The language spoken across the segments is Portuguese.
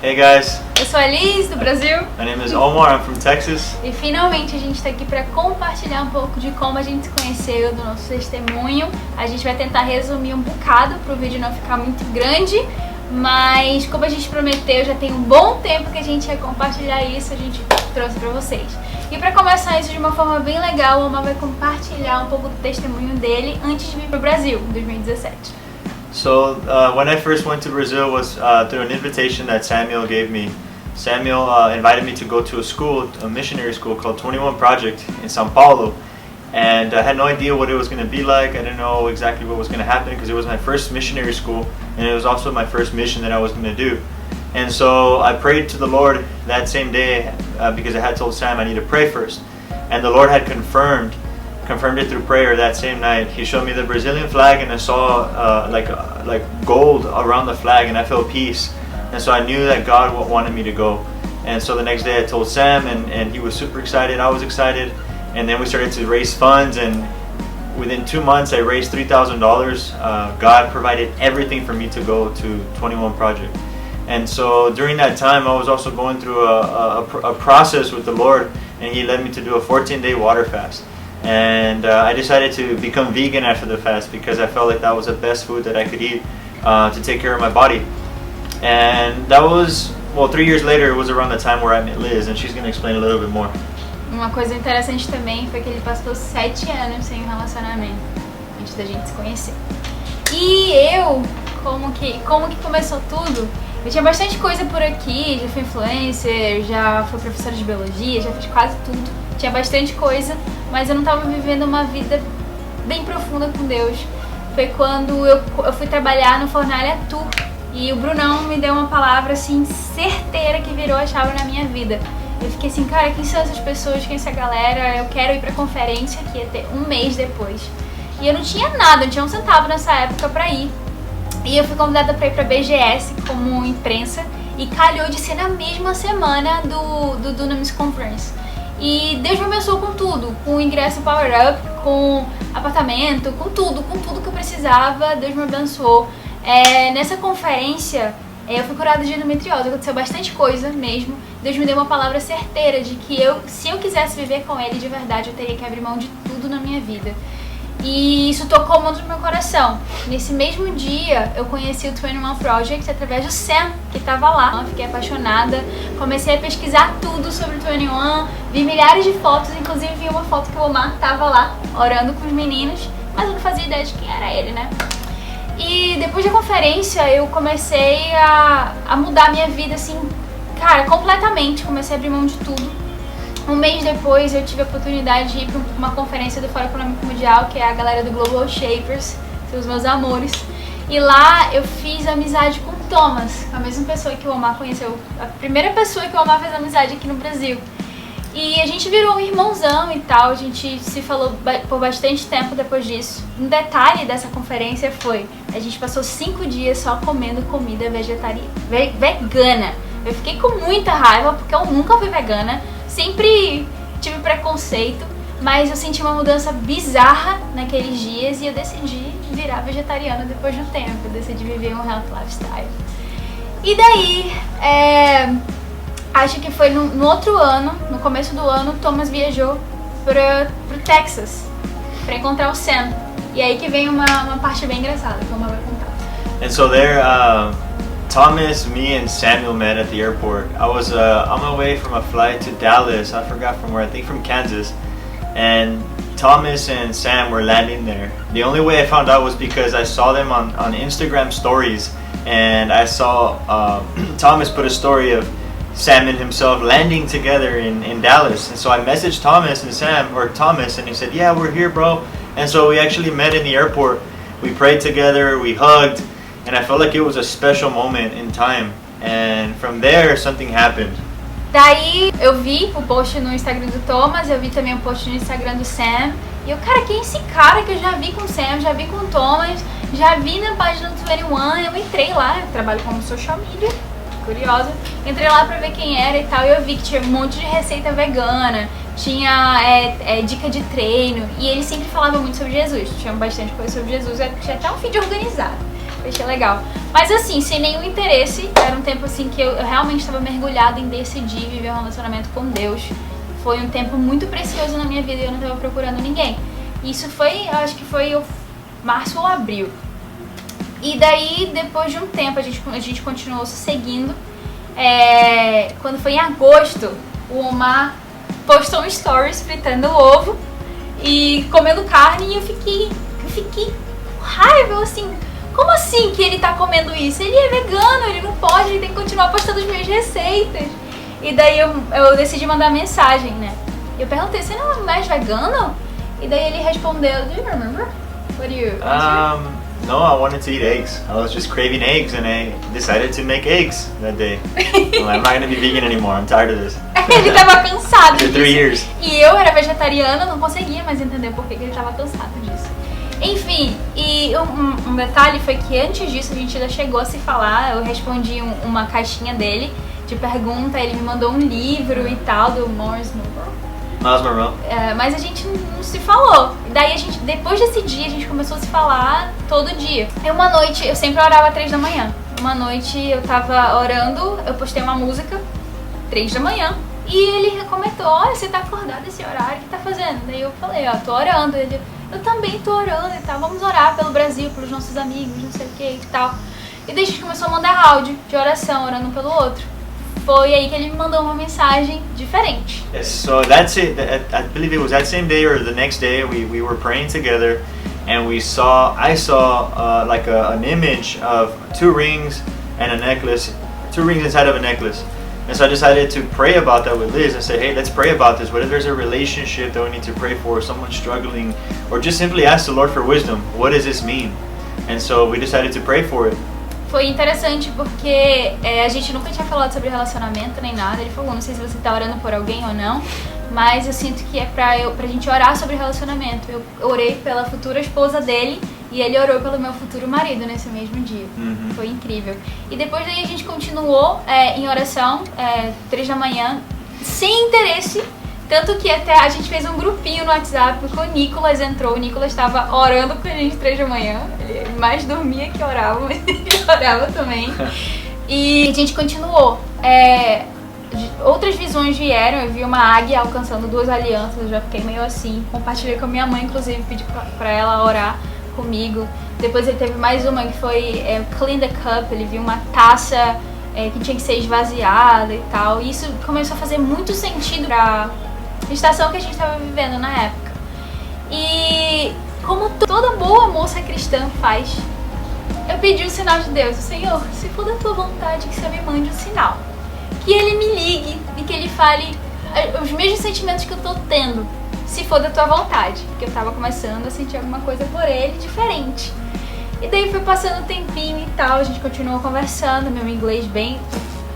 Hey guys, Eu sou a Liz, do Brasil. my name is Omar, I'm from Texas. E finalmente a gente está aqui para compartilhar um pouco de como a gente se conheceu, do nosso testemunho. A gente vai tentar resumir um bocado para o vídeo não ficar muito grande, mas como a gente prometeu, já tem um bom tempo que a gente ia compartilhar isso, a gente trouxe para vocês. E para começar isso de uma forma bem legal, o Omar vai compartilhar um pouco do testemunho dele antes de vir para o Brasil, em 2017. So when I first went to Brazil was through an invitation that Samuel gave me. Samuel invited me to go to a school, a missionary school called 21 Project in São Paulo, and I had no idea what it was going to be like. I didn't know exactly what was going to happen because it was my first missionary school and it was also my first mission that I was going to do. And so I prayed to the Lord that same day because I had told Sam I need to pray first, and the Lord had confirmed it through prayer that same night. He showed me the Brazilian flag and I saw like gold around the flag, and I felt peace, and so I knew that God wanted me to go. And so the next day I told Sam, and he was super excited, I was excited, and then we started to raise funds, and within 2 months I raised $3,000. God provided everything for me to go to 21 Project. And so during that time I was also going through a process with the Lord, and He led me to do a 14-day water fast. And I decided to become vegan after the fast because I felt like that was the best food that I could eat to take care of my body. And that was, 3 years later, it was around the time where I met Liz, and she's going to explain a little bit more. Uma coisa interessante também foi que ele passou 7 anos sem relacionamento antes da gente se conhecer. E eu, como que começou tudo? Eu tinha bastante coisa por aqui, já fui influencer, já fui professora de biologia, já fiz quase tudo. Tinha bastante coisa, mas eu não estava vivendo uma vida bem profunda com Deus. Foi quando eu fui trabalhar no Fornalha Tour e o Brunão me deu uma palavra assim, certeira, que virou a chave na minha vida. Eu fiquei assim, cara, quem são essas pessoas, quem é essa galera? Eu quero ir pra conferência, que ia ter um mês depois. E eu não tinha nada, não tinha um centavo nessa época pra ir. E eu fui convidada pra ir pra BGS como imprensa, e calhou de ser na mesma semana do Dunamis Conference. E Deus me abençoou com tudo, com o ingresso Power Up, com apartamento, com tudo que eu precisava. Deus me abençoou. Nessa conferência eu fui curada de endometriose, aconteceu bastante coisa mesmo. Deus me deu uma palavra certeira de que se eu quisesse viver com Ele de verdade, eu teria que abrir mão de tudo na minha vida. E isso tocou muito no meu coração. Nesse mesmo dia, eu conheci o 21 Project através do Sam, que estava lá. Eu fiquei apaixonada, comecei a pesquisar tudo sobre o 21, vi milhares de fotos, inclusive vi uma foto que o Omar estava lá, orando com os meninos, mas eu não fazia ideia de quem era ele, né? E depois da conferência, eu comecei a mudar a minha vida, assim, cara, completamente. Comecei a abrir mão de tudo. Um mês depois eu tive a oportunidade de ir para uma conferência do Fórum Econômico Mundial, que é a galera do Global Shapers, são os meus amores. E lá eu fiz amizade com o Thomas, a mesma pessoa que o Omar conheceu, a primeira pessoa que o Omar fez amizade aqui no Brasil. E a gente virou um irmãozão e tal, a gente se falou por bastante tempo depois disso. Um detalhe dessa conferência foi, a gente passou 5 dias só comendo comida vegana. Eu fiquei com muita raiva porque eu nunca fui vegana. Sempre tive preconceito, mas eu senti uma mudança bizarra naqueles dias e eu decidi virar vegetariana depois de um tempo. Eu decidi viver um health lifestyle. E daí, acho que foi no outro ano, no começo do ano, o Thomas viajou pro Texas para encontrar o Sam. E aí que vem uma parte bem engraçada que o Omar vai contar. And so there, Thomas, me, and Samuel met at the airport. I was on my way from a flight to Dallas. I forgot from where, I think from Kansas. And Thomas and Sam were landing there. The only way I found out was because I saw them on Instagram stories, and I saw Thomas put a story of Sam and himself landing together in Dallas. And so I messaged Thomas and Sam, or Thomas, and he said, yeah, we're here, bro. And so we actually met in the airport. We prayed together, we hugged, and I felt like it was a special moment in time. And from there, something happened. Daí eu vi o post no Instagram do Thomas, eu vi também o post no Instagram do Sam. E eu, cara, quem é esse cara que eu já vi com o Sam, já vi com o Thomas, já vi na página do 21. Eu entrei lá, eu trabalho como social media, curiosa. Entrei lá pra ver quem era e tal, e eu vi que tinha um monte de receita vegana, tinha dica de treino, e ele sempre falava muito sobre Jesus. Tinha bastante coisa sobre Jesus, tinha até um feed organizado. achei legal. Mas assim, sem nenhum interesse, era um tempo assim que eu realmente estava mergulhada em decidir viver um relacionamento com Deus. Foi um tempo muito precioso na minha vida e eu não estava procurando ninguém. Isso foi, eu acho que foi março ou abril. E daí, depois de um tempo, a gente continuou se seguindo. Quando foi em agosto, o Omar postou um stories fritando ovo e comendo carne e eu fiquei com raiva, assim, como assim que ele tá comendo isso? Ele é vegano, ele não pode, ele tem que continuar postando as minhas receitas. E daí eu decidi mandar mensagem, né? Eu perguntei, você não é mais vegano? E daí ele respondeu, do you remember? What do you answer? No, I wanted to eat eggs. I was just craving eggs and I decided to make eggs that day. Well, I'm not gonna be vegan anymore, I'm tired of this. Ele tava cansado After disso. 3 years. E eu era vegetariana, não conseguia mais entender por que ele tava cansado disso. Enfim, e um detalhe foi que antes disso a gente já chegou a se falar. Eu respondi uma caixinha dele de pergunta, ele me mandou um livro e tal, do Miles Monroe. Mas a gente não se falou. Daí depois desse dia, a gente começou a se falar todo dia. E uma noite, eu sempre orava às 3 da manhã. Uma noite eu tava orando, eu postei uma música, 3 da manhã. E ele comentou, olha, você tá acordado esse horário, o que tá fazendo? Daí eu falei, ó, tô orando. Ele, eu também tô orando e tal, vamos orar pelo Brasil, pelos nossos amigos, não sei o que e tal. E daí a gente começou a mandar áudio de oração, orando um pelo outro. Foi aí que ele me mandou uma mensagem diferente. Yes, so that's it. I believe it was that same day or the next day we were praying together and I saw like an image of 2 rings and a necklace, 2 rings inside of a necklace. And so I decided to pray about that with Liz. I said, hey, let's pray about this. What if there's a relationship that we need to pray for, someone struggling, or just simply ask the Lord for wisdom. What does this mean? And so we decided to pray for it. Foi interessante porque a gente nunca tinha falado sobre relacionamento nem nada. Ele falou, não sei se você tá orando por alguém ou não, mas eu sinto que é pra gente orar sobre relacionamento. Eu orei pela futura esposa dele e ele orou pelo meu futuro marido nesse mesmo dia. Foi incrível. E depois daí a gente continuou em oração, 3 da manhã, sem interesse. Tanto que até a gente fez um grupinho no WhatsApp porque o Nicolas entrou. O Nicolas estava orando com a gente 3 da manhã. Ele mais dormia que orava, mas ele orava também. E a gente continuou. Outras visões vieram. Eu vi uma águia alcançando 2 alianças. Eu já fiquei meio assim. Compartilhei com a minha mãe, inclusive, pedi pra ela orar comigo. Depois ele teve mais uma que foi Clean the Cup. Ele viu uma taça que tinha que ser esvaziada e tal. E isso começou a fazer muito sentido pra estação que a gente estava vivendo na época. E como toda boa moça cristã faz, eu pedi o sinal de Deus. Senhor, se for da tua vontade, que você me mande um sinal. Que ele me ligue e que ele fale os mesmos sentimentos que eu tô tendo, se for da tua vontade. Porque eu tava começando a sentir alguma coisa por ele diferente. E daí foi passando um tempinho e tal, a gente continuou conversando, meu inglês bem,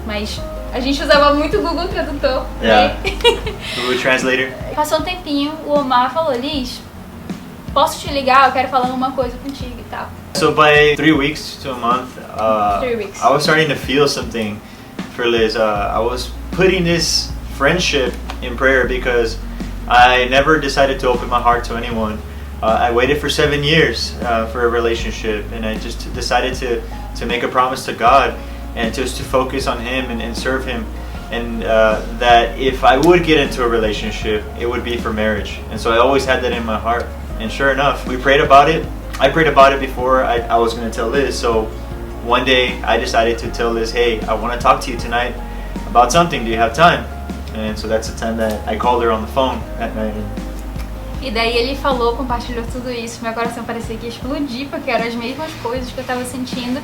mas a gente usava muito o Google Tradutor. Yeah. Google Translator. Passou um tempinho, o Omar falou, Liz, posso te ligar? Eu quero falar uma coisa contigo e tal. So by 3 weeks to a month, 3 weeks. I was starting to feel something for Liz. I was putting this friendship in prayer because I never decided to open my heart to anyone. I waited for 7 years for a relationship, and I just decided to make a promise to God and just to focus on Him and serve Him, and that if I would get into a relationship, it would be for marriage. And so I always had that in my heart. And sure enough, we prayed about it. I prayed about it before I was going to tell Liz. So one day I decided to tell Liz, hey, I want to talk to you tonight about something. Do you have time? And so that's the time that I called her on the phone that night. E daí ele falou, compartilhou tudo isso, meu coração parecia que ia explodir, porque eram as mesmas coisas que eu tava sentindo.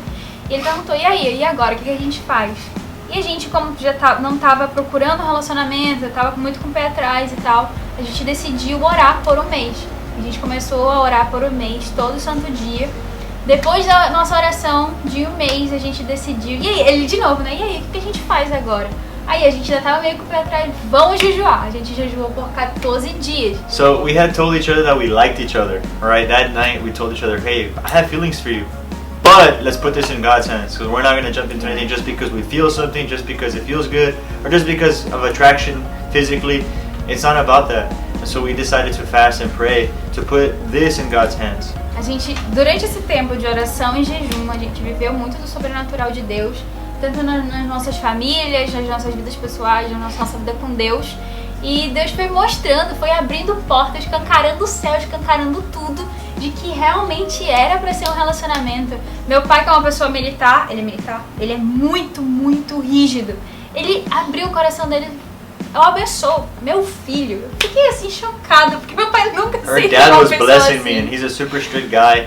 E ele perguntou, e aí, e agora, o que a gente faz? E a gente, como já não tava procurando um relacionamento, eu tava muito com o pé atrás e tal, a gente decidiu orar por um mês. A gente começou a orar por um mês, todo santo dia. Depois da nossa oração de um mês, a gente decidiu, e aí, ele de novo, né, e aí, o que a gente faz agora? Aí a gente já tava meio com o pé atrás, vamos jejuar. A gente jejuou por 14 dias. So we had told each other that we liked each other. Alright, that night we told each other, hey, I have feelings for you, but let's put this in God's hands, because we're not going to jump into anything just because we feel something, just because it feels good, or just because of attraction physically. It's not about that. And so we decided to fast and pray to put this in God's hands. A durante esse tempo de oração e jejum, a gente viveu muito do sobrenatural de Deus, tanto nas nossas famílias, nas nossas vidas pessoais, na nossa vida com Deus. E Deus foi mostrando, foi abrindo portas, escancarando o céu, escancarando tudo, de que realmente era pra ser um relacionamento. Meu pai, que é uma pessoa militar, ele é muito, muito rígido. Ele abriu o coração dele, eu abençoo meu filho. Eu fiquei assim chocada, porque meu pai nunca Our sempre dad uma was pessoa blessing assim. me, and he's a super strict guy.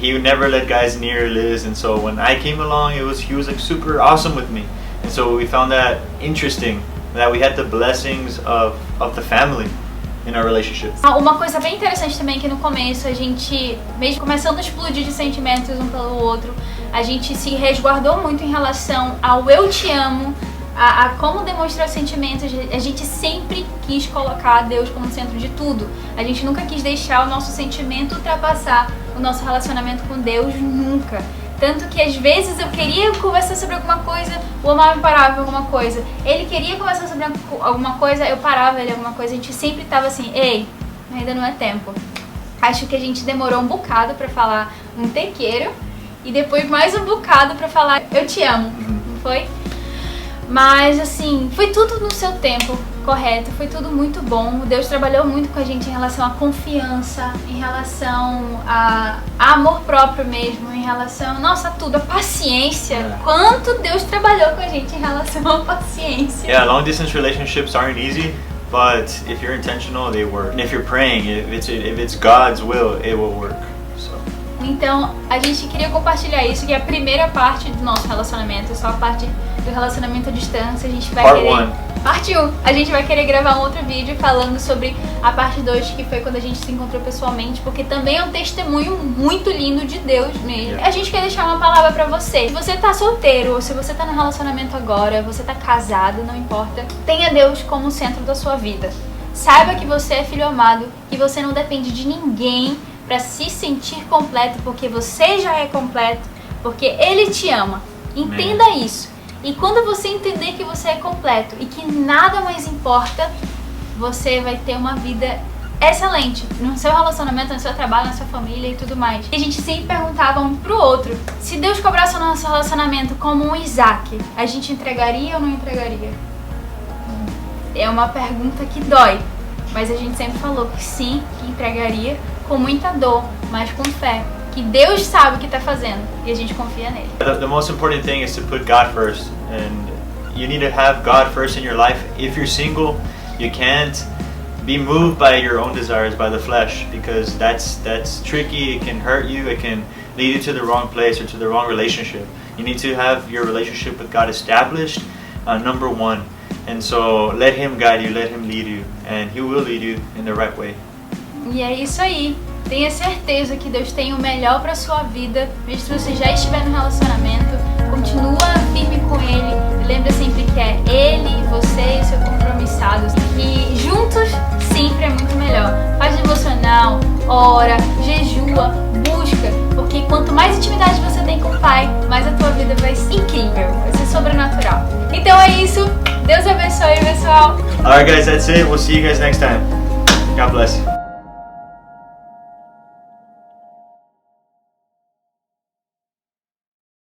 He would never let guys near Liz, and so when I came along, he was like super awesome with me, and so we found that interesting that we had the blessings of the family in our relationship. Uma coisa bem interessante também que no começo a gente, mesmo começando a explodir de sentimentos um pelo outro, a gente se resguardou muito em relação ao eu te amo, a como demonstrar sentimentos. A gente sempre quis colocar Deus como centro de tudo. A gente nunca quis deixar o nosso sentimento ultrapassar o nosso relacionamento com Deus, nunca. Tanto que às vezes eu queria conversar sobre alguma coisa, o Omar me parava em alguma coisa. Ele queria conversar sobre alguma coisa, eu parava ele em alguma coisa. A gente sempre tava assim, ei, ainda não é tempo. Acho que a gente demorou um bocado pra falar um tequeiro e depois mais um bocado pra falar eu te amo, não foi? Mas assim, foi tudo no seu tempo correto, foi tudo muito bom. Deus trabalhou muito com a gente em relação à confiança, em relação a amor próprio mesmo, em relação, nossa, tudo, a paciência. Quanto Deus trabalhou com a gente em relação à paciência. Yeah, long distance relationships aren't easy, but if you're intentional, they work. And if you're praying, if it's God's will, it will work. So. Então, a gente queria compartilhar isso, que é a primeira parte do nosso relacionamento, só a parte do relacionamento à distância. A gente vai Parte 1. A gente vai querer gravar um outro vídeo falando sobre a parte 2, que foi quando a gente se encontrou pessoalmente, porque também é um testemunho muito lindo de Deus mesmo. Yeah. A gente quer deixar uma palavra pra você. Se você tá solteiro, ou se você tá no relacionamento agora, você tá casado, não importa, tenha Deus como centro da sua vida. Saiba que você é filho amado, que você não depende de ninguém pra se sentir completo, porque você já é completo, porque Ele te ama. Entenda isso. E quando você entender que você é completo e que nada mais importa, você vai ter uma vida excelente no seu relacionamento, no seu trabalho, na sua família e tudo mais. E a gente sempre perguntava um pro outro, se Deus cobrasse o nosso relacionamento como um Isaac, a gente entregaria ou não entregaria? É uma pergunta que dói, mas a gente sempre falou que sim, que entregaria com muita dor, mas com fé. Que Deus sabe o que está fazendo e a gente confia nele. The most important thing is to put God first, and you need to have God first in your life. If you're single, you can't be moved by your own desires, by the flesh, because that's tricky. It can hurt you. It can lead you to the wrong place or to the wrong relationship. You need to have your relationship with God established, number one. And so let Him guide you, let Him lead you, and He will lead you in the right way. E é isso aí. Tenha certeza que Deus tem o melhor para sua vida, mesmo se você já estiver no relacionamento. Continua firme com Ele. E lembra sempre que é Ele, você e seu compromissados. E juntos sempre é muito melhor. Faz devocional, ora, jejua, busca. Porque quanto mais intimidade você tem com o Pai, mais a tua vida vai ser incrível, vai ser sobrenatural. Então é isso. Deus abençoe, pessoal. Alright guys, that's it. We'll see you guys next time. God bless you.